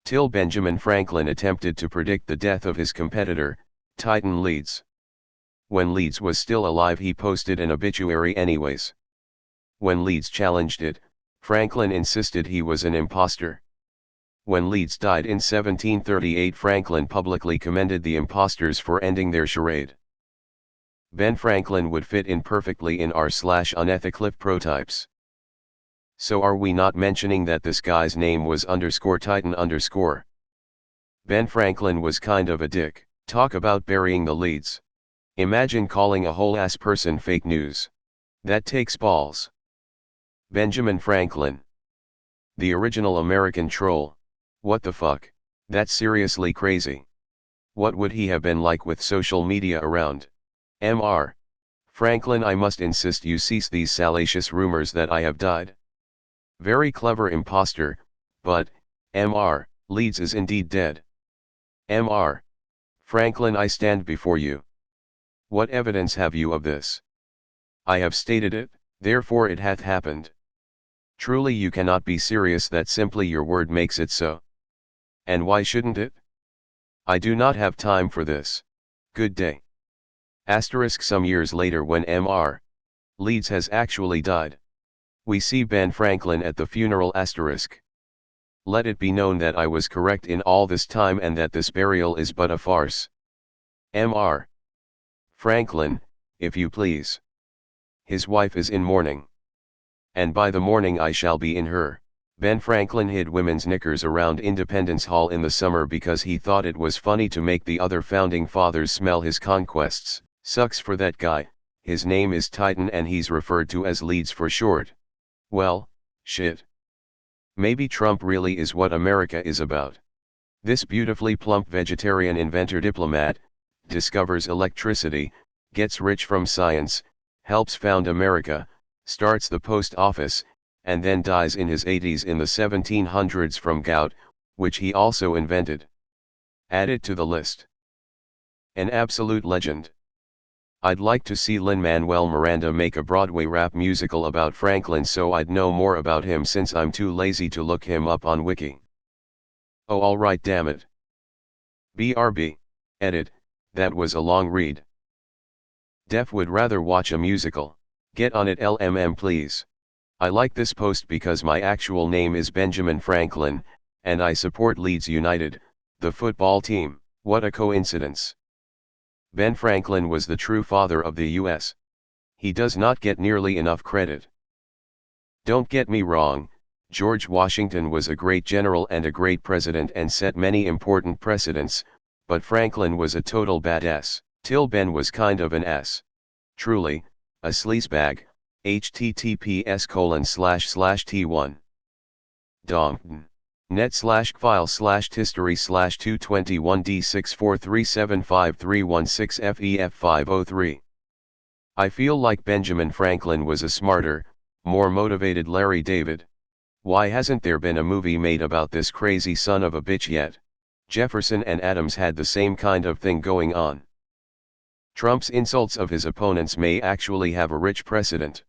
TIL Benjamin Franklin attempted to predict the death of his competitor, Titan Leeds. When Leeds was still alive, he posted an obituary anyways. When Leeds challenged it, Franklin insisted he was an imposter. When Leeds died in 1738, Franklin publicly commended the impostors for ending their charade. Ben Franklin would fit in perfectly in r/unethical prototypes. So are we not mentioning that this guy's name was _Titan_? Ben Franklin was kind of a dick. Talk about burying the leads. Imagine calling a whole ass person fake news. That takes balls. Benjamin Franklin, the original American troll. What the fuck? That's seriously crazy. What would he have been like with social media around? Mr. Franklin, I must insist you cease these salacious rumors that I have died. Very clever imposter, but, Mr. Leeds is indeed dead. Mr. Franklin, I stand before you. What evidence have you of this? I have stated it, therefore it hath happened. Truly you cannot be serious that simply your word makes it so. And why shouldn't it? I do not have time for this. Good day. Some years later, when Mr. Leeds has actually died, we see Ben Franklin at the funeral. Let it be known that I was correct in all this time and that this burial is but a farce. Mr. Franklin, if you please. His wife is in mourning. And by the morning I shall be in her. Ben Franklin hid women's knickers around Independence Hall in the summer because he thought it was funny to make the other founding fathers smell his conquests. Sucks for that guy. His name is Titan and he's referred to as Leeds for short. Well, shit. Maybe Trump really is what America is about. This beautifully plump vegetarian inventor diplomat, discovers electricity, gets rich from science, helps found America, starts the post office, and then dies in his 80s in the 1700s from gout, which he also invented. Added to the list. An absolute legend. I'd like to see Lin-Manuel Miranda make a Broadway rap musical about Franklin so I'd know more about him, since I'm too lazy to look him up on Wiki. Oh, alright, damn it. BRB. Edit, that was a long read. Def would rather watch a musical. Get on it, LMM please. I like this post because my actual name is Benjamin Franklin, and I support Leeds United, the football team. What a coincidence. Ben Franklin was the true father of the US. He does not get nearly enough credit. Don't get me wrong, George Washington was a great general and a great president and set many important precedents, but Franklin was a total badass. Till Ben was kind of an ass. Truly, a sleazebag. https://t1. dom. net/file/history/221d64375316fef503. I feel like Benjamin Franklin was a smarter, more motivated Larry David. Why hasn't there been a movie made about this crazy son of a bitch yet? Jefferson and Adams had the same kind of thing going on. Trump's insults of his opponents may actually have a rich precedent.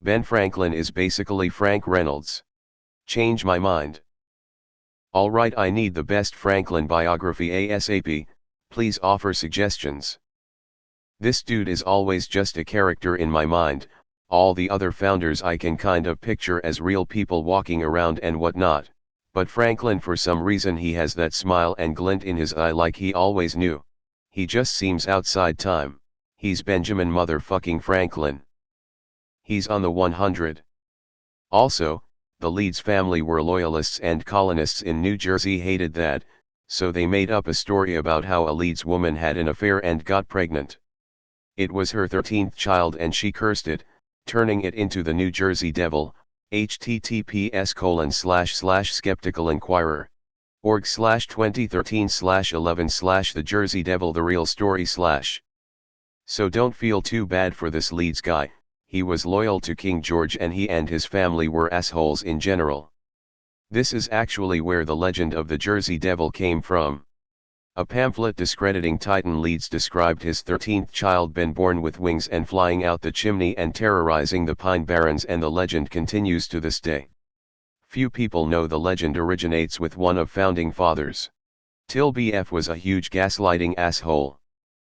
Ben Franklin is basically Frank Reynolds. Change my mind. Alright, I need the best Franklin biography ASAP, please offer suggestions. This dude is always just a character in my mind, all the other founders I can kind of picture as real people walking around and whatnot, but Franklin, for some reason he has that smile and glint in his eye like he always knew. He just seems outside time. He's Benjamin motherfucking Franklin. He's on the 100. Also, the Leeds family were loyalists and colonists in New Jersey hated that, so they made up a story about how a Leeds woman had an affair and got pregnant. It was her 13th child and she cursed it, turning it into the New Jersey Devil. https://skepticalinquirer. org/2013/11/ The Jersey Devil The Real Story/. So don't feel too bad for this Leeds guy, he was loyal to King George and he and his family were assholes in general. This is actually where the legend of the Jersey Devil came from. A pamphlet discrediting Titan Leeds described his 13th child been born with wings and flying out the chimney and terrorizing the Pine Barrens, and the legend continues to this day. Few people know the legend originates with one of founding fathers. TIL BF was a huge gaslighting asshole.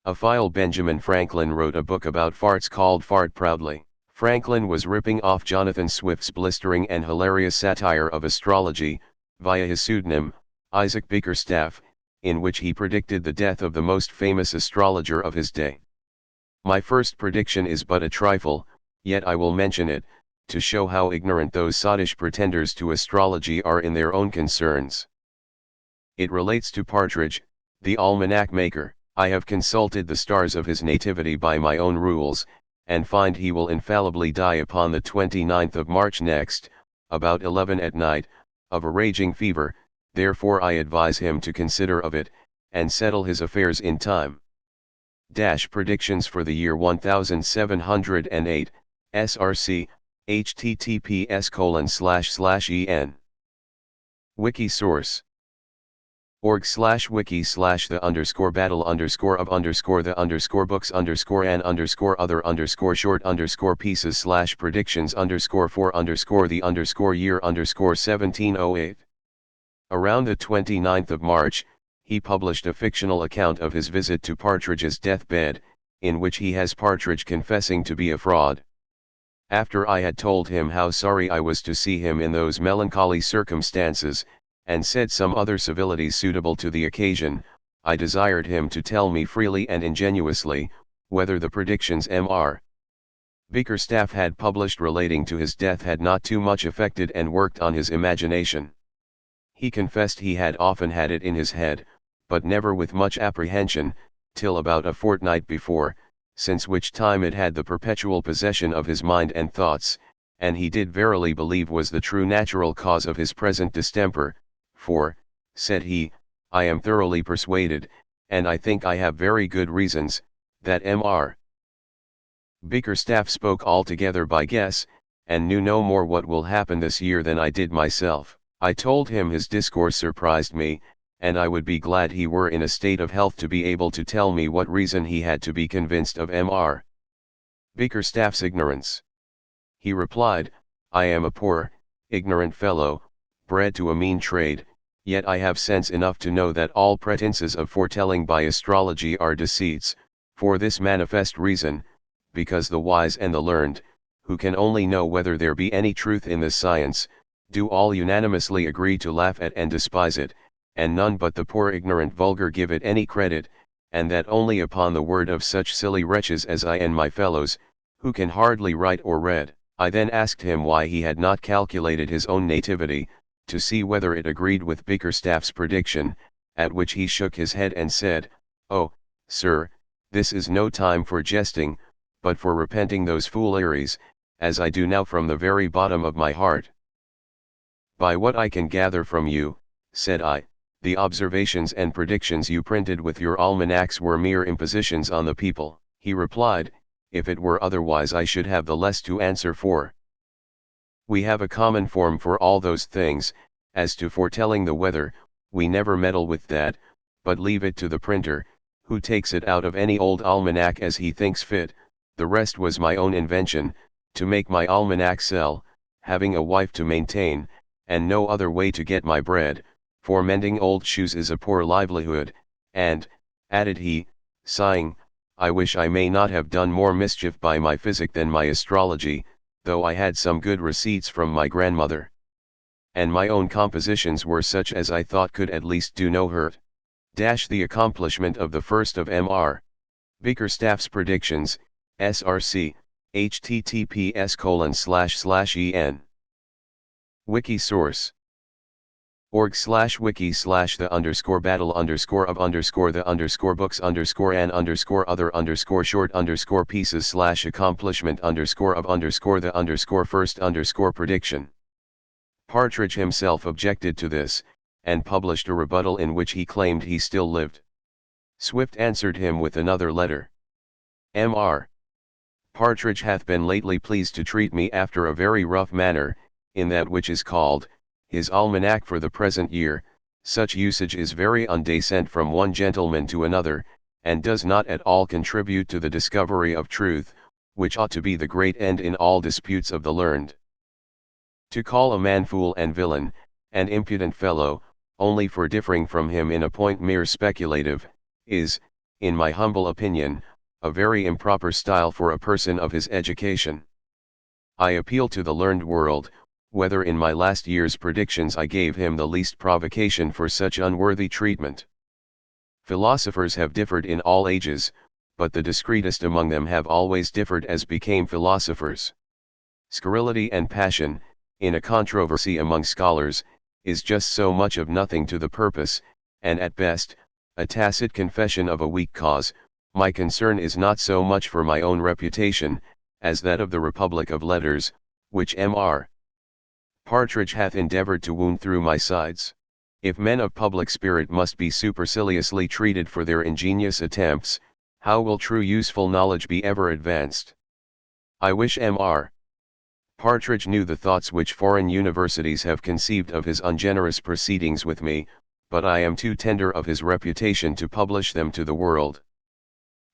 TIL Benjamin Franklin wrote a book about farts called Fart Proudly. Franklin was ripping off Jonathan Swift's blistering and hilarious satire of astrology, via his pseudonym, Isaac Bickerstaff, in which he predicted the death of the most famous astrologer of his day. My first prediction is but a trifle, yet I will mention it, to show how ignorant those sottish pretenders to astrology are in their own concerns. It relates to Partridge, the almanac maker. I have consulted the stars of his nativity by my own rules, and find he will infallibly die upon the 29th of March next, about 11 at night, of a raging fever. Therefore I advise him to consider of it, and settle his affairs in time. Predictions for the year 1708, SRC, https://en. Wiki source. org/wiki/the_battle_of_the_short_pieces/predictions_for_the_year_1708. Around the 29th of March, he published a fictional account of his visit to Partridge's deathbed, in which he has Partridge confessing to be a fraud. After I had told him how sorry I was to see him in those melancholy circumstances, and said some other civilities suitable to the occasion, I desired him to tell me freely and ingenuously, whether the predictions Mr. Bickerstaff had published relating to his death had not too much affected and worked on his imagination. He confessed he had often had it in his head, but never with much apprehension, till about a fortnight before, since which time it had the perpetual possession of his mind and thoughts, and he did verily believe was the true natural cause of his present distemper. For, said he, I am thoroughly persuaded, and I think I have very good reasons, that Mr. Bickerstaff spoke altogether by guess, and knew no more what will happen this year than I did myself. I told him his discourse surprised me, and I would be glad he were in a state of health to be able to tell me what reason he had to be convinced of Mr. Bickerstaff's ignorance. He replied, I am a poor, ignorant fellow, bred to a mean trade, yet I have sense enough to know that all pretenses of foretelling by astrology are deceits, for this manifest reason, because the wise and the learned, who can only know whether there be any truth in this science, do all unanimously agree to laugh at and despise it, and none but the poor ignorant vulgar give it any credit, and that only upon the word of such silly wretches as I and my fellows, who can hardly write or read. I then asked him why he had not calculated his own nativity, to see whether it agreed with Bickerstaff's prediction, at which he shook his head and said, Oh, sir, this is no time for jesting, but for repenting those fooleries, as I do now from the very bottom of my heart. By what I can gather from you, said I, the observations and predictions you printed with your almanacs were mere impositions on the people. He replied, if it were otherwise I should have the less to answer for. We have a common form for all those things. As to foretelling the weather, we never meddle with that, but leave it to the printer, who takes it out of any old almanac as he thinks fit. The rest was my own invention, to make my almanac sell, having a wife to maintain, and no other way to get my bread, for mending old shoes is a poor livelihood, and, added he, sighing, I wish I may not have done more mischief by my physic than my astrology, though I had some good receipts from my grandmother. And my own compositions were such as I thought could at least do no hurt. The accomplishment of the first of Mr. Bickerstaff's predictions, SRC, https://en. Wiki source. org/wiki/the_battle_of_the_short_pieces/accomplishment_of_the_first_prediction. Partridge himself objected to this, and published a rebuttal in which he claimed he still lived. Swift answered him with another letter. Mr. Partridge hath been lately pleased to treat me after a very rough manner, in that which is called, his almanac for the present year. Such usage is very undecent from one gentleman to another, and does not at all contribute to the discovery of truth, which ought to be the great end in all disputes of the learned. To call a man fool and villain, and impudent fellow, only for differing from him in a point mere speculative, is, in my humble opinion, a very improper style for a person of his education. I appeal to the learned world, whether in my last year's predictions I gave him the least provocation for such unworthy treatment. Philosophers have differed in all ages, but the discreetest among them have always differed as became philosophers. Scurrility and passion, in a controversy among scholars, is just so much of nothing to the purpose, and at best, a tacit confession of a weak cause. My concern is not so much for my own reputation, as that of the Republic of Letters, which Mr. Partridge hath endeavored to wound through my sides. If men of public spirit must be superciliously treated for their ingenious attempts, how will true useful knowledge be ever advanced? I wish Mr. Partridge knew the thoughts which foreign universities have conceived of his ungenerous proceedings with me, but I am too tender of his reputation to publish them to the world.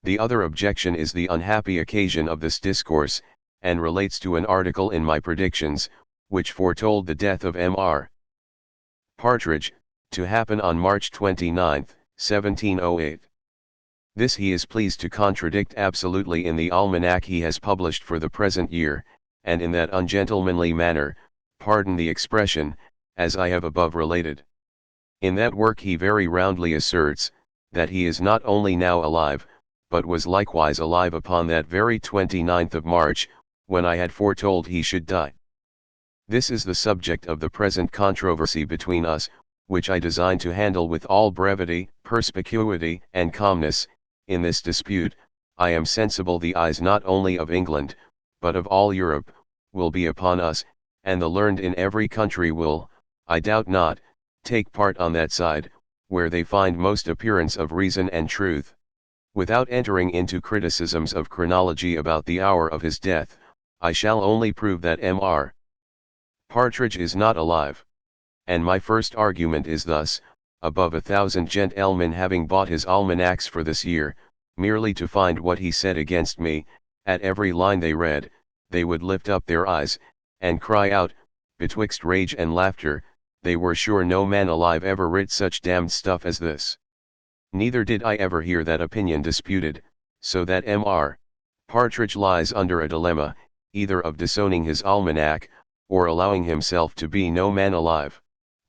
The other objection is the unhappy occasion of this discourse, and relates to an article in my predictions, which foretold the death of Mr. Partridge, to happen on March 29, 1708. This he is pleased to contradict absolutely in the almanac he has published for the present year, and in that ungentlemanly manner, pardon the expression, as I have above related. In that work he very roundly asserts, that he is not only now alive, but was likewise alive upon that very 29th of March, when I had foretold he should die. This is the subject of the present controversy between us, which I design to handle with all brevity, perspicuity, and calmness. In this dispute, I am sensible the eyes not only of England, but of all Europe, will be upon us, and the learned in every country will, I doubt not, take part on that side, where they find most appearance of reason and truth. Without entering into criticisms of chronology about the hour of his death, I shall only prove that Mr. Partridge is not alive. And my first argument is thus: above 1,000 gentlemen having bought his almanacs for this year, merely to find what he said against me, at every line they read, they would lift up their eyes, and cry out, betwixt rage and laughter, they were sure no man alive ever writ such damned stuff as this. Neither did I ever hear that opinion disputed, so that Mr. Partridge lies under a dilemma, either of disowning his almanac, or allowing himself to be no man alive.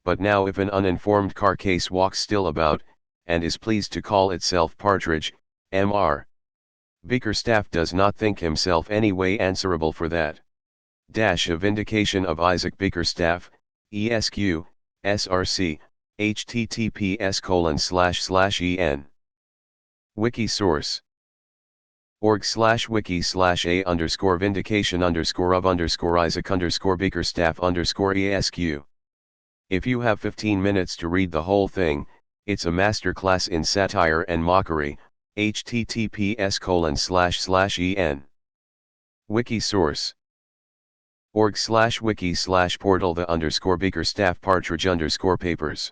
But now if an uninformed carcase walks still about, and is pleased to call itself Partridge, Mr. Bickerstaff does not think himself any way answerable for that. A vindication of Isaac Bickerstaff, ESQ, SRC, https://en. Wiki source. org/wiki/a_vindication_of_Isaac_Bickerstaff_ESQ. If you have 15 minutes to read the whole thing, it's a masterclass in satire and mockery. https://en. Wiki source. org/wiki/portal the_Bickerstaff Partridge_papers